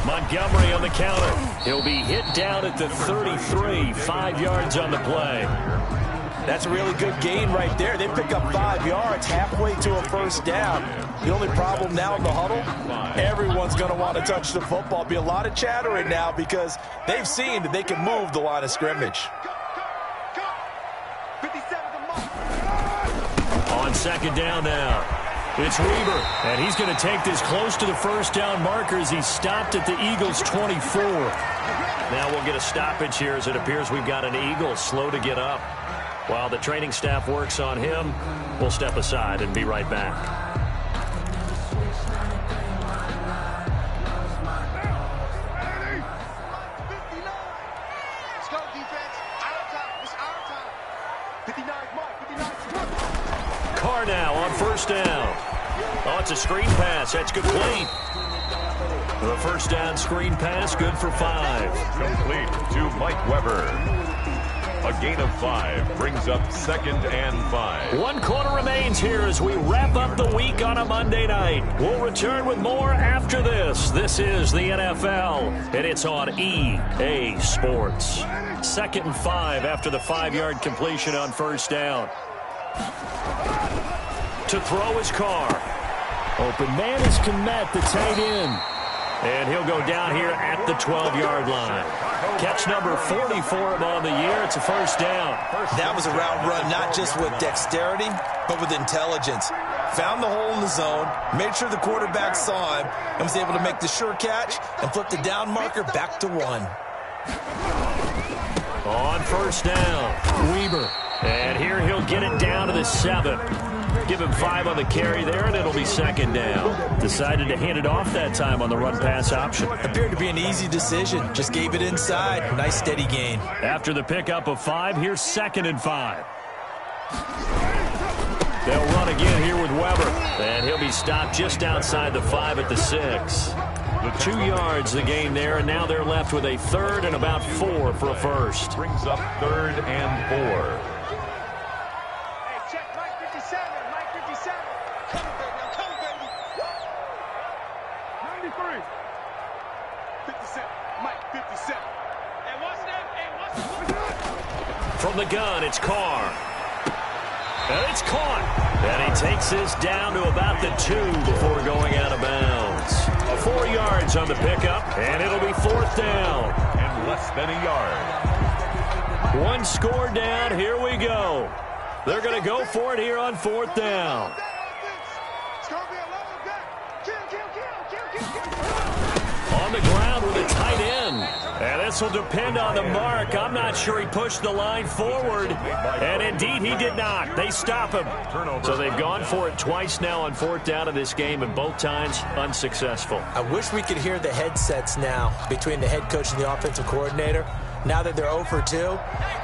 Montgomery on the counter. He'll be hit down at the 33, 5 yards on the play. That's a really good gain right there. They pick up 5 yards halfway to a first down. The only problem now in the huddle, everyone's going to want to touch the football. Be a lot of chattering now because they've seen that they can move the line of scrimmage. On second down now, it's Weber, and he's going to take this close to the first down marker as he stopped at the Eagles' 24. Now we'll get a stoppage here as it appears we've got an Eagle slow to get up. While the training staff works on him, we'll step aside and be right back. Let's go, defense. Our time. It's our time. 59, Mike. 59. Carr now on first down. Oh, it's a screen pass. That's complete. The first down screen pass, good for 5. Complete to Mike Weber. A gain of 5 brings up 2nd and 5. 1 quarter remains here as we wrap up the week on a Monday night. We'll return with more after this. This is the NFL, and it's on EA Sports. 2nd and 5 after the 5-yard completion on first down. To throw his Carr. Open man is Kmet, the tight end. And he'll go down here at the 12-yard line. Catch number 40 for him on the year. It's a first down. That was a route run not just with dexterity, but with intelligence. Found the hole in the zone, made sure the quarterback saw him, and was able to make the sure catch and flip the down marker back to 1. On first down, Weber. And here he'll get it down to the 7. Give him 5 on the carry there, and it'll be second down. Decided to hand it off that time on the run-pass option. Appeared to be an easy decision. Just gave it inside. Nice steady gain. After the pickup of 5, here's 2nd and 5. They'll run again here with Weber. And he'll be stopped just outside the 5 at the 6. 2 yards the gain there, and now they're left with a 3rd and about 4 for a first. Brings up 3rd and 4. From the gun, it's Carr. And it's caught. And he takes this down to about the 2 before going out of bounds. 4 yards on the pickup, and it'll be 4th down. And less than a yard. 1 score down. Here we go. They're going to go for it here on 4th down. On the ground with a tight end. And this will depend on the mark. I'm not sure he pushed the line forward. And indeed, he did not. They stop him. So they've gone for it twice now on 4th down in this game, and both times unsuccessful. I wish we could hear the headsets now between the head coach and the offensive coordinator. Now that they're 0 for 2,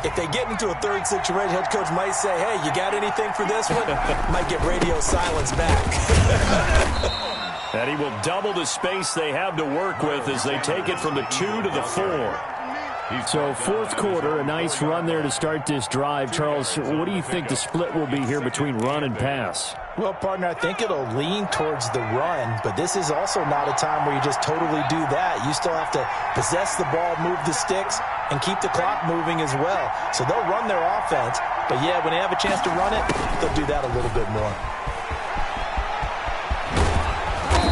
if they get into a 3rd situation, head coach might say, hey, you got anything for this one? Might get radio silence back. And he will double the space they have to work with as they take it from the 2 to the 4. So fourth quarter, a nice run there to start this drive. Charles, what do you think the split will be here between run and pass? Well, partner, I think it'll lean towards the run, but this is also not a time where you just totally do that. You still have to possess the ball, move the sticks, and keep the clock moving as well. So they'll run their offense, but yeah, when they have a chance to run it, they'll do that a little bit more.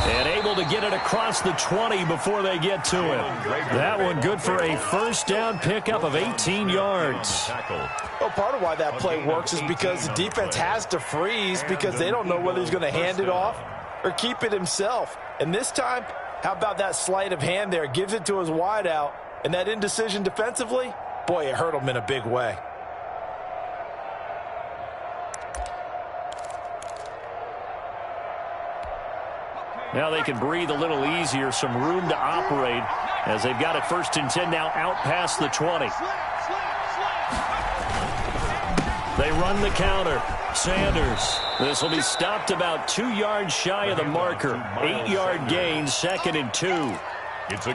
And able to get it across the 20 before they get to it. That one good for a first down pickup of 18 yards. Well, part of why that play works is because the defense has to freeze because they don't know whether he's going to hand it off or keep it himself. And this time, how about that sleight of hand there? Gives it to his wideout. And that indecision defensively, boy, it hurt him in a big way. Now they can breathe a little easier, some room to operate as they've got it 1st and 10 now out past the 20. They run the counter. Sanders. This will be stopped about 2 yards shy of the marker. 8-yard gain, 2nd and 2.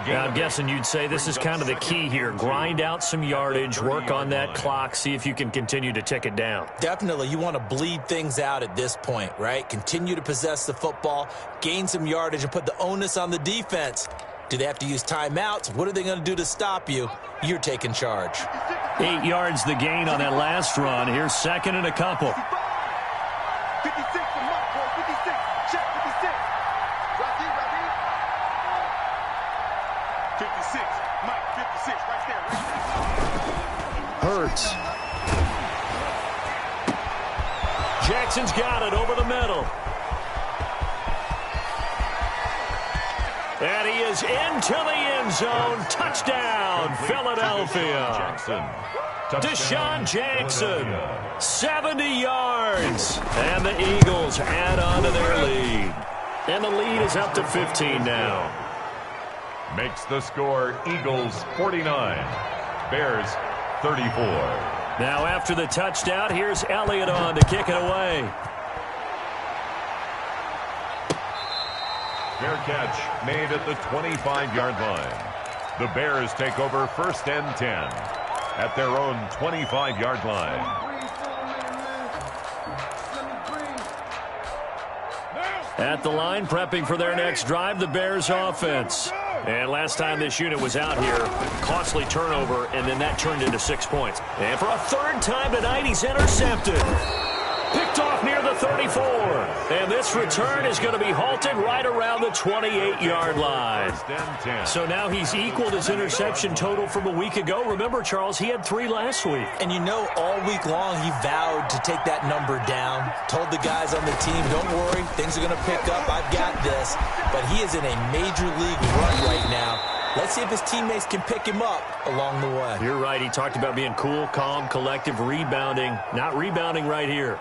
Now, I'm guessing you'd say this is kind of the key here. Grind out some yardage, work on that clock, see if you can continue to tick it down. Definitely. You want to bleed things out at this point, right? Continue to possess the football, gain some yardage, and put the onus on the defense. Do they have to use timeouts? What are they going to do to stop you? You're taking charge. 8 yards the gain on that last run. Here's 2nd and a couple. 56 to Mike, boy. 56. Check 56. Raheem. 56. Mike, 56. Right there. Hurts. Jackson's got it over the middle. And he is into the end zone. Touchdown, Philadelphia. Deshaun Jackson, 70 yards. And the Eagles add on to their lead. And the lead is up to 15 now. Makes the score Eagles 49, Bears 34. Now after the touchdown, here's Elliott on to kick it away. Fair catch made at the 25-yard line. The Bears take over 1st and 10 at their own 25-yard line. At the line, prepping for their next drive, the Bears offense. And last time this unit was out here, costly turnover, and then that turned into 6 points. And for a 3rd time tonight, he's intercepted. Picked off near the 34. And this return is going to be halted right around the 28-yard line. So now he's equaled his interception total from a week ago. Remember, Charles, he had 3 last week. And you know, all week long he vowed to take that number down. Told the guys on the team, don't worry, things are going to pick up. I've got this. But he is in a major league run right now. Let's see if his teammates can pick him up along the way. You're right. He talked about being cool, calm, collective, rebounding. Not rebounding right here.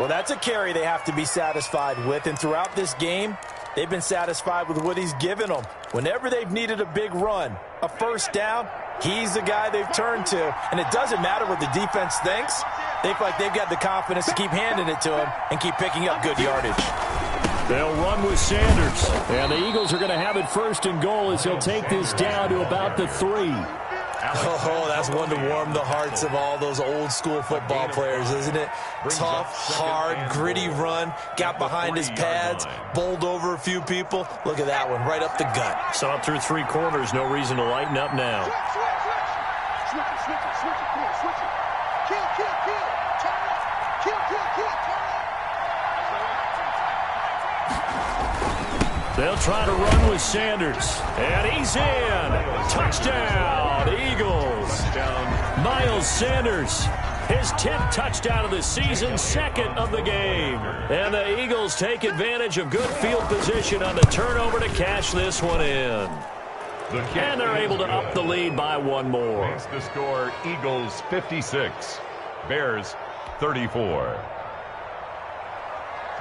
Well, that's a carry they have to be satisfied with, and throughout this game, they've been satisfied with what he's given them. Whenever they've needed a big run, a first down, he's the guy they've turned to, and it doesn't matter what the defense thinks. They feel like they've got the confidence to keep handing it to him and keep picking up good yardage. They'll run with Sanders, and the Eagles are going to have it 1st and goal as he'll take this down to about the 3. Oh, that's one to warm the hearts of all those old-school football players, isn't it? Tough, hard, gritty run. Got behind his pads, bowled over a few people. Look at that one, right up the gut. Saw it through 3 quarters. No reason to lighten up now. Switch it. Come on, switch it. Kill. Turn it. Kill. Turn it. They'll try to run with Sanders. And he's in. Touchdown, Eagles. Miles Sanders, his 10th touchdown of the season, 2nd of the game. And the Eagles take advantage of good field position on the turnover to cash this one in. And they're able to up the lead by 1 more. Makes the score Eagles 56, Bears 34.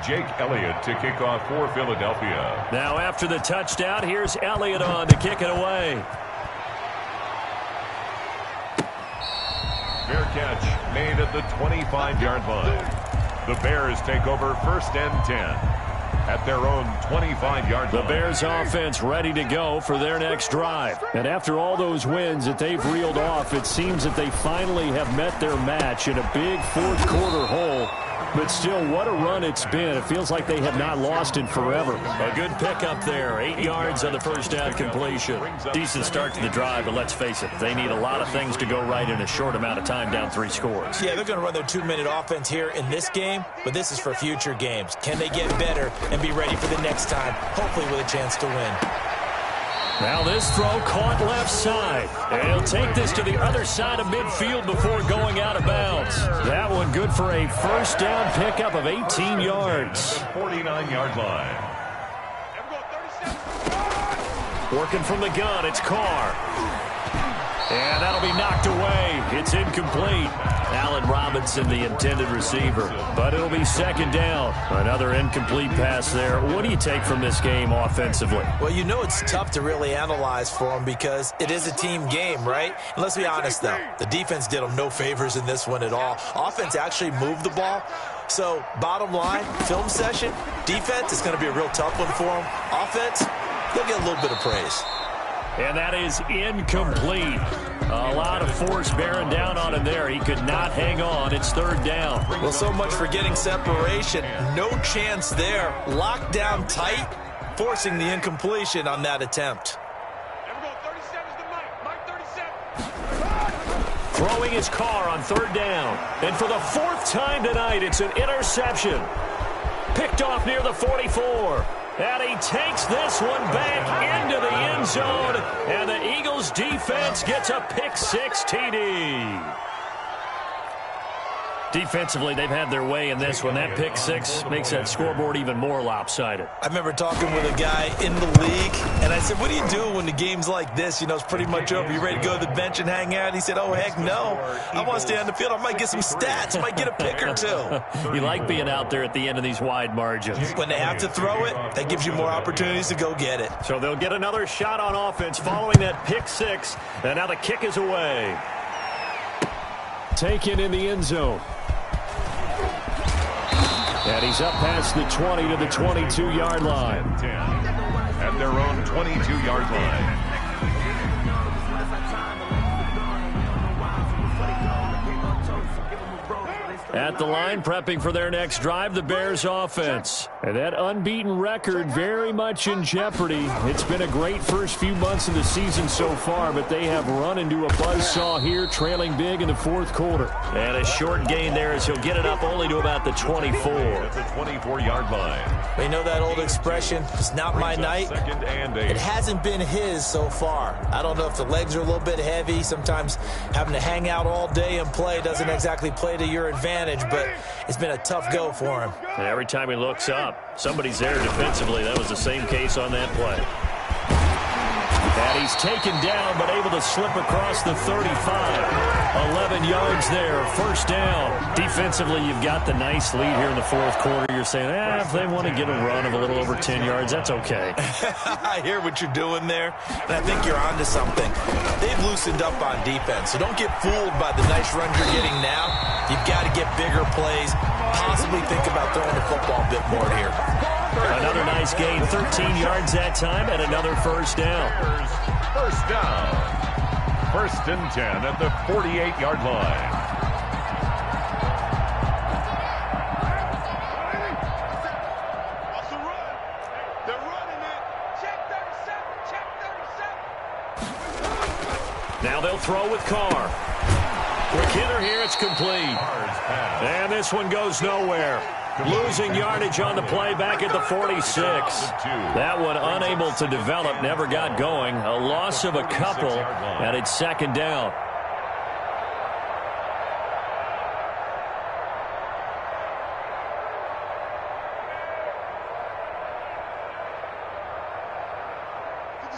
Jake Elliott to kick off for Philadelphia. Now after the touchdown, here's Elliott on to kick it away. Fair catch made at the 25-yard line. The Bears take over 1st and 10 at their own 25-yard line. The Bears offense ready to go for their next drive. And after all those wins that they've reeled off, it seems that they finally have met their match in a big fourth-quarter hole. But still, what a run it's been. It feels like they have not lost in forever. A good pickup there. 8 yards on the first down completion. Decent start to the drive, but let's face it, they need a lot of things to go right in a short amount of time down 3 scores. Yeah, they're going to run their 2-minute offense here in this game, but this is for future games. Can they get better and be ready for the next time, hopefully with a chance to win? Now this throw caught left side. And he'll take this to the other side of midfield before going out of bounds. That one good for a first down pickup of 18 yards. 49-yard line. Working from the gun, it's Carr. And that'll be knocked away. It's incomplete. Allen Robinson, the intended receiver. But it'll be second down. Another incomplete pass there. What do you take from this game offensively? Well, you know it's tough to really analyze for them because it is a team game, right? And let's be honest, though. The defense did them no favors in this one at all. Offense actually moved the ball. So, bottom line, film session, defense is going to be a real tough one for them. Offense, they'll get a little bit of praise. And that is incomplete. A lot of force bearing down on him there. He could not hang on. It's third down. Well, so much for getting separation. No chance there. Locked down tight, forcing the incompletion on that attempt. Throwing his car on third down. And for the 4th time tonight, it's an interception. Picked off near the 44. And he takes this one back into the end zone. And the Eagles defense gets a pick-6 TD. Defensively, they've had their way in this one. That pick-6 makes that scoreboard even more lopsided. I remember talking with a guy in the league, and I said, what do you do when the game's like this? You know, it's pretty much over. You ready to go to the bench and hang out? He said, oh, heck no. I want to stay on the field. I might get some stats. I might get a pick or two. You like being out there at the end of these wide margins. When they have to throw it, that gives you more opportunities to go get it. So they'll get another shot on offense following that pick-6, and now the kick is away. Taken in the end zone. And he's up past the 20 to the 22-yard line. At their own 22-yard line. At the line, prepping for their next drive, the Bears offense. And that unbeaten record very much in jeopardy. It's been a great first few months of the season so far, but they have run into a buzzsaw here, trailing big in the fourth quarter. And a short gain there as he'll get it up only to about the 24. At the 24-yard line. You know that old expression, it's not my night. Second and 8. It hasn't been his so far. I don't know if the legs are a little bit heavy. Sometimes having to hang out all day and play doesn't exactly play to your advantage, but it's been a tough go for him. And every time he looks up, somebody's there defensively. That was the same case on that play. And he's taken down, but able to slip across the 35. 11 yards there, first down. Defensively, you've got the nice lead here in the fourth quarter. You're saying, if they want to get a run of a little over 10 yards, that's okay. I hear what you're doing there, and I think you're onto something. They've loosened up on defense, so don't get fooled by the nice runs you're getting now. You've got to get bigger plays, possibly think about throwing the football a bit more here. Another nice gain, 13 yards that time, and another first down. First down. First and 10 at the 48-yard line. They're running it. Check 37. Check 37. Now they'll throw with Carr. Quick hitter here, it's complete. And this one goes nowhere. Losing yardage on the play back at the 46. That one unable to develop, never got going. A loss of a couple, and it's second down.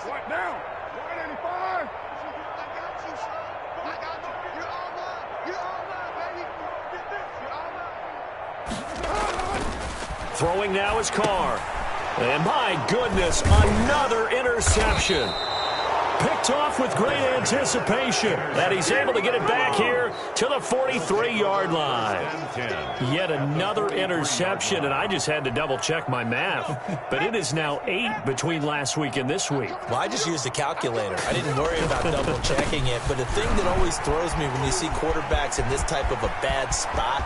What now? 185. I got you, son. I got you. You're all mine. You're all mine, baby. Get this. You're all mine. Throwing now is Carr. And my goodness, another interception. picked off with great anticipation. And he's able to get it back here to the 43-yard line. Yet another interception, and I just had to double-check my math. But it is now 8 between last week and this week. Well, I just used a calculator. I didn't worry about double-checking it. But the thing that always throws me when you see quarterbacks in this type of a bad spot,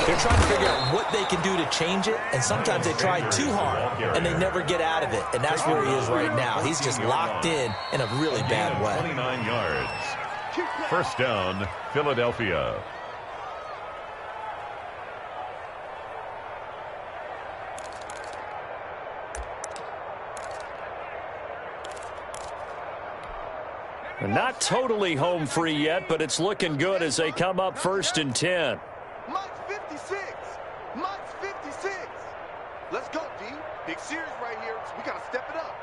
they're trying to figure out what they can do to change it, and sometimes they try too hard, and they never get out of it. And that's where he is right now. He's just locked in a really bad way. 29 yards. First down, Philadelphia. Not totally home free yet, but it's looking good as they come up 1st and 10. Mike's 56. Mike's 56. Let's go, D. Big series right here. So we got to step it up.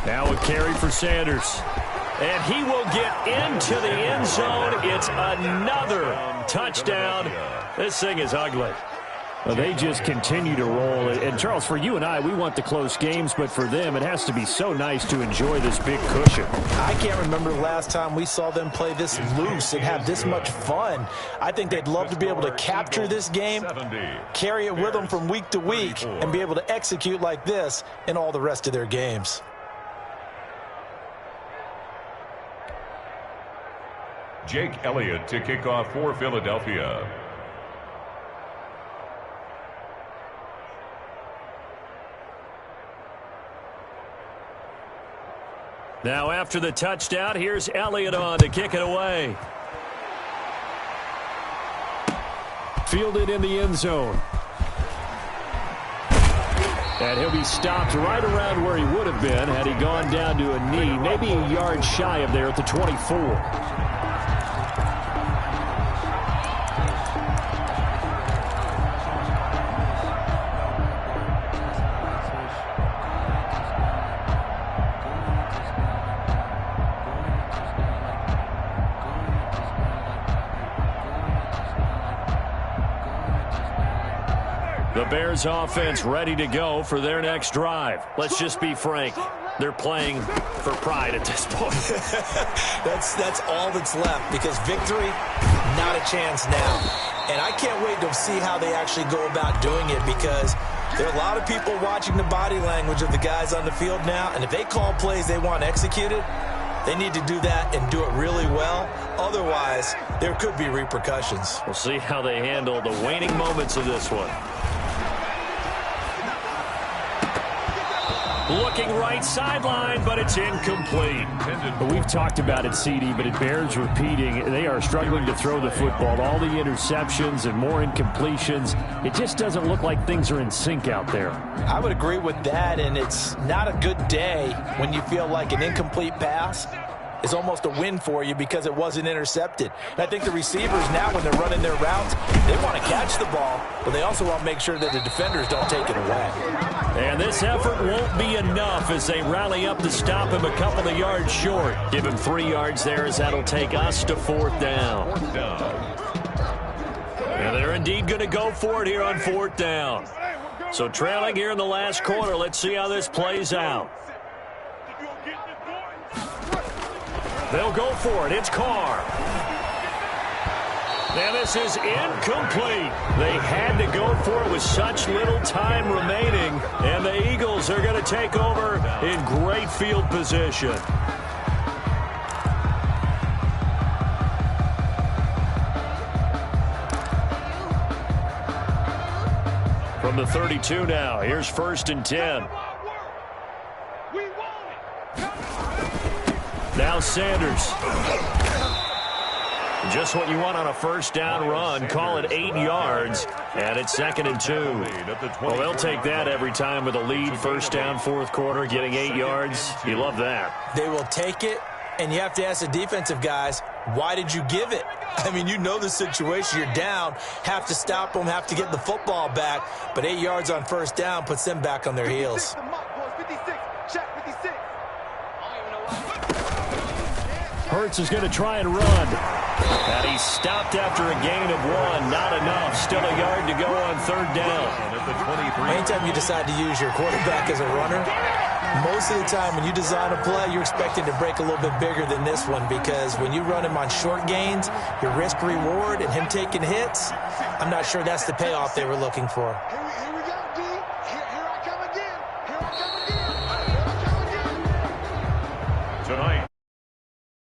Now a carry for Sanders. And he will get into the end zone. It's another touchdown. This thing is ugly. Well, they just continue to roll. And, Charles, for you and I, we want the close games, but for them, it has to be so nice to enjoy this big cushion. I can't remember the last time we saw them play this loose and have this much fun. I think they'd love to be able to capture this game, carry it with them from week to week, and be able to execute like this in all the rest of their games. Jake Elliott to kick off for Philadelphia. Now after the touchdown, here's Elliott on to kick it away. Fielded in the end zone. And he'll be stopped right around where he would have been had he gone down to a knee, maybe a yard shy of there at the 24. The Bears offense ready to go for their next drive. Let's just be frank. They're playing for pride at this point. That's all that's left, because victory, not a chance now. And I can't wait to see how they actually go about doing it, because there are a lot of people watching the body language of the guys on the field now, and if they call plays they want executed, they need to do that and do it really well. Otherwise, there could be repercussions. We'll see how they handle the waning moments of this one. Looking right sideline, but it's incomplete. We've talked about it, CD, but it bears repeating. They are struggling to throw the football. All the interceptions and more incompletions. It just doesn't look like things are in sync out there. I would agree with that, and it's not a good day when you feel like an incomplete pass is almost a win for you because it wasn't intercepted. And I think the receivers now, when they're running their routes, they want to catch the ball, but they also want to make sure that the defenders don't take it away. And this effort won't be enough as they rally up to stop him a couple of yards short. Give him 3 yards there, as that'll take us to 4th down. And they're indeed going to go for it here on 4th down. So trailing here in the last quarter, let's see how this plays out. They'll go for it. It's Carr. And this is incomplete. They had to go for it with such little time remaining. And the Eagles are going to take over in great field position. From the 32 now, here's 1st and 10. Now Sanders. Just what you want on a 1st down run. Call it 8 yards, and it's 2nd and 2. Well, they'll take that every time with a lead. 1st down, 4th quarter, getting 8 yards. You love that. They will take it, and you have to ask the defensive guys, why did you give it? I mean, you know the situation. You're down, have to stop them, have to get the football back, but 8 yards on 1st down puts them back on their heels. Hurts is going to try and run. And he's stopped after a gain of 1. Not enough. Still a yard to go on 3rd down. At the 23. Anytime you decide to use your quarterback as a runner, most of the time when you design a play, you're expecting to break a little bit bigger than this one, because when you run him on short gains, your risk-reward and him taking hits, I'm not sure that's the payoff they were looking for. Here we